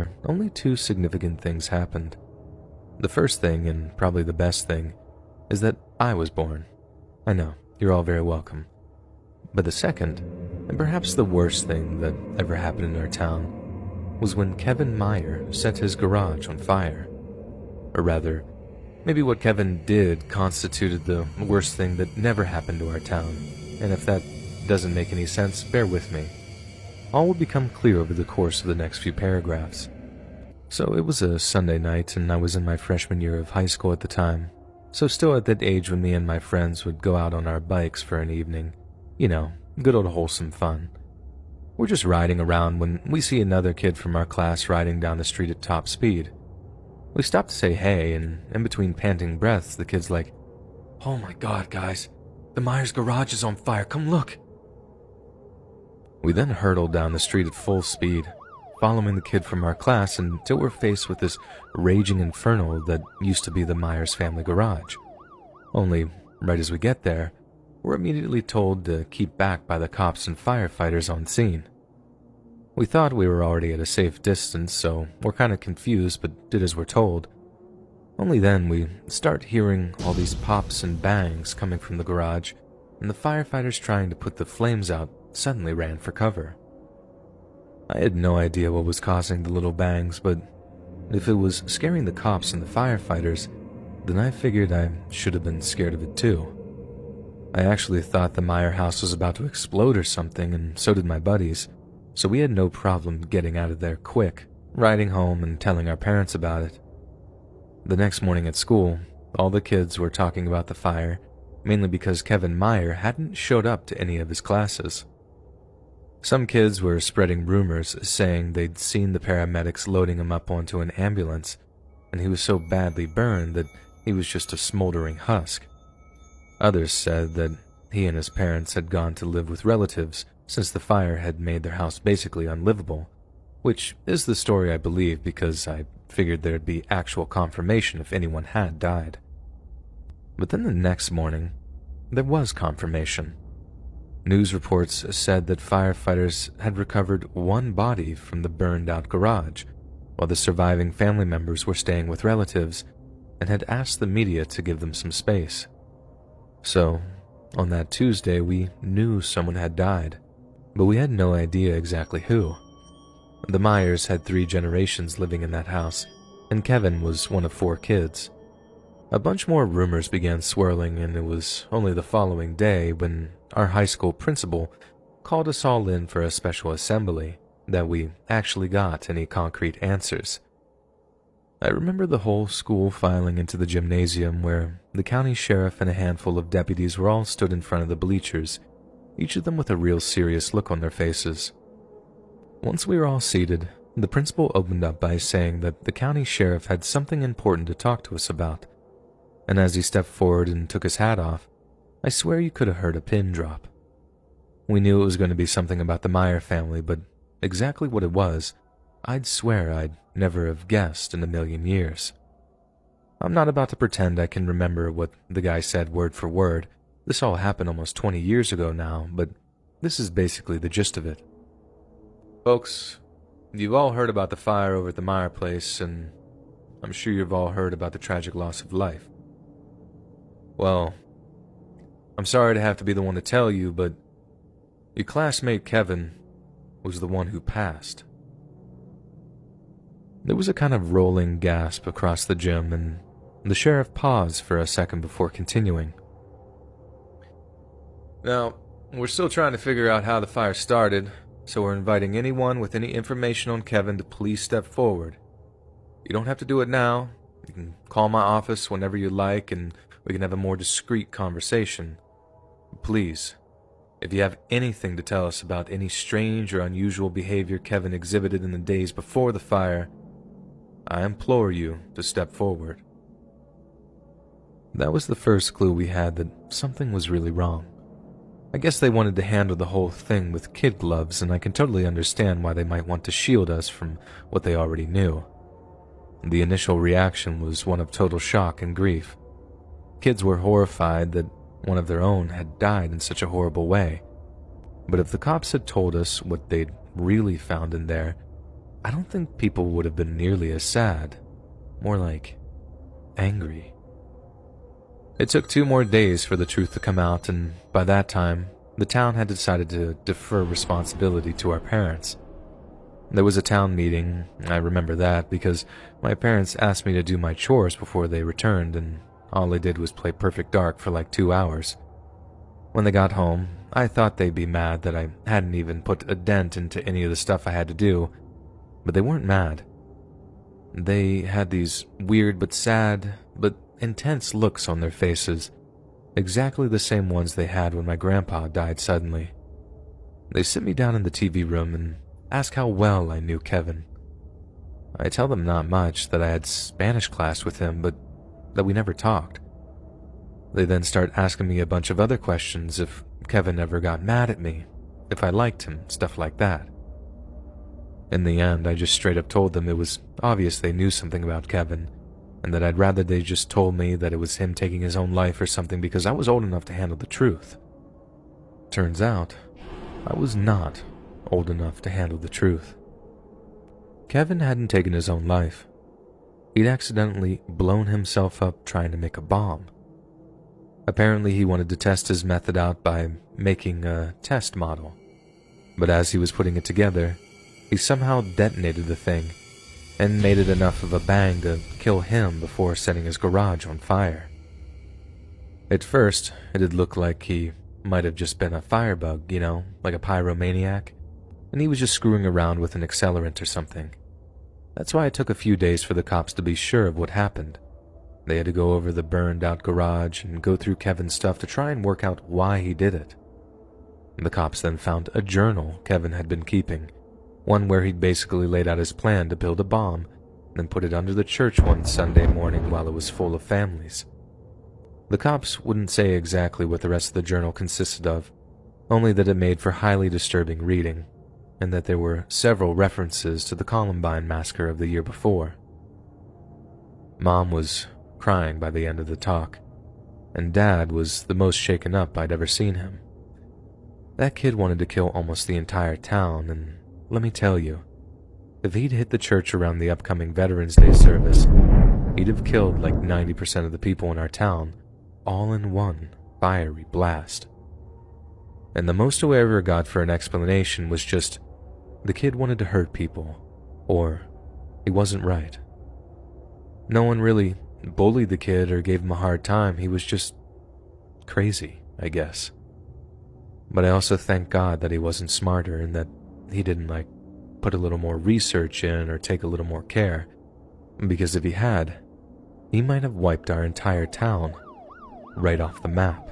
fire, only two significant things happened. The first thing, and probably the best thing, is that I was born. I know, you're all very welcome. But the second, and perhaps the worst thing that ever happened in our town, was when Kevin Myer set his garage on fire. Or rather, maybe what Kevin did constituted the worst thing that never happened to our town, and if that doesn't make any sense, bear with me. All will become clear over the course of the next few paragraphs. So it was a Sunday night, and I was in my freshman year of high school at the time, so still at that age when me and my friends would go out on our bikes for an evening. You know, good old wholesome fun. We're just riding around when we see another kid from our class riding down the street at top speed. We stop to say hey, and in between panting breaths, the kid's like, "Oh my god, guys, the Myers garage is on fire, come look." We then hurtled down the street at full speed, following the kid from our class until we're faced with this raging inferno that used to be the Myers family garage. Only, right as we get there, we're immediately told to keep back by the cops and firefighters on scene. We thought we were already at a safe distance, so we're kind of confused but did as we're told. Only then we start hearing all these pops and bangs coming from the garage, and the firefighters trying to put the flames out suddenly ran for cover. I had no idea what was causing the little bangs, but if it was scaring the cops and the firefighters, then I figured I should have been scared of it too. I actually thought the Myer house was about to explode or something, and so did my buddies, so we had no problem getting out of there quick, riding home and telling our parents about it. The next morning at school, all the kids were talking about the fire, mainly because Kevin Myer hadn't showed up to any of his classes. Some kids were spreading rumors saying they'd seen the paramedics loading him up onto an ambulance, and he was so badly burned that he was just a smoldering husk. Others said that he and his parents had gone to live with relatives since the fire had made their house basically unlivable, which is the story I believe because I figured there'd be actual confirmation if anyone had died. But then the next morning, there was confirmation. News reports said that firefighters had recovered one body from the burned-out garage, while the surviving family members were staying with relatives and had asked the media to give them some space. So, on that Tuesday, we knew someone had died, but we had no idea exactly who. The Myers had 3 generations living in that house, and Kevin was one of 4 kids. A bunch more rumors began swirling, and it was only the following day when our high school principal called us all in for a special assembly that we actually got any concrete answers. I remember the whole school filing into the gymnasium where the county sheriff and a handful of deputies were all stood in front of the bleachers, each of them with a real serious look on their faces. Once we were all seated, the principal opened up by saying that the county sheriff had something important to talk to us about, and as he stepped forward and took his hat off, I swear you could have heard a pin drop. We knew it was going to be something about the Myer family, but exactly what it was, I'd swear I'd never have guessed in a million years. I'm not about to pretend I can remember what the guy said word for word. This all happened almost 20 years ago now, but this is basically the gist of it. Folks, you've all heard about the fire over at the Myer place, and I'm sure you've all heard about the tragic loss of life. Well, I'm sorry to have to be the one to tell you, but your classmate Kevin was the one who passed. There was a kind of rolling gasp across the gym, and the sheriff paused for a second before continuing. Now, we're still trying to figure out how the fire started, so we're inviting anyone with any information on Kevin to please step forward. You don't have to do it now. You can call my office whenever you like, and we can have a more discreet conversation. Please, if you have anything to tell us about any strange or unusual behavior Kevin exhibited in the days before the fire, I implore you to step forward. That was the first clue we had that something was really wrong. I guess they wanted to handle the whole thing with kid gloves, and I can totally understand why they might want to shield us from what they already knew. The initial reaction was one of total shock and grief. Kids were horrified that one of their own had died in such a horrible way. But if the cops had told us what they'd really found in there, I don't think people would have been nearly as sad. More like angry. It took 2 more days for the truth to come out, and by that time, the town had decided to defer responsibility to our parents. There was a town meeting, I remember that, because my parents asked me to do my chores before they returned, and all they did was play Perfect Dark for like 2 hours. When they got home, I thought they'd be mad that I hadn't even put a dent into any of the stuff I had to do, but they weren't mad. They had these weird but sad, but intense looks on their faces, exactly the same ones they had when my grandpa died suddenly. They sit me down in the TV room and ask how well I knew Kevin. I tell them not much, that I had Spanish class with him, but that we never talked. They then start asking me a bunch of other questions, if Kevin ever got mad at me, if I liked him, stuff like that. In the end, I just straight up told them it was obvious they knew something about Kevin, and that I'd rather they just told me that it was him taking his own life or something because I was old enough to handle the truth. Turns out, I was not old enough to handle the truth. Kevin hadn't taken his own life. He'd accidentally blown himself up trying to make a bomb. Apparently, he wanted to test his method out by making a test model. But as he was putting it together, he somehow detonated the thing and made it enough of a bang to kill him before setting his garage on fire. At first, it'd look like he might have just been a firebug, like a pyromaniac, and he was just screwing around with an accelerant or something. That's why it took a few days for the cops to be sure of what happened. They had to go over the burned-out garage and go through Kevin's stuff to try and work out why he did it. The cops then found a journal Kevin had been keeping, one where he'd basically laid out his plan to build a bomb, then put it under the church one Sunday morning while it was full of families. The cops wouldn't say exactly what the rest of the journal consisted of, only that it made for highly disturbing reading, and that there were several references to the Columbine massacre of the year before. Mom was crying by the end of the talk, and Dad was the most shaken up I'd ever seen him. That kid wanted to kill almost the entire town, and let me tell you, if he'd hit the church around the upcoming Veterans Day service, he'd have killed like 90% of the people in our town, all in one fiery blast. And the most I ever got for an explanation was just, the kid wanted to hurt people, or he wasn't right. No one really bullied the kid or gave him a hard time, he was just crazy, I guess. But I also thank God that he wasn't smarter and that he didn't put a little more research in or take a little more care, because if he had, he might have wiped our entire town right off the map.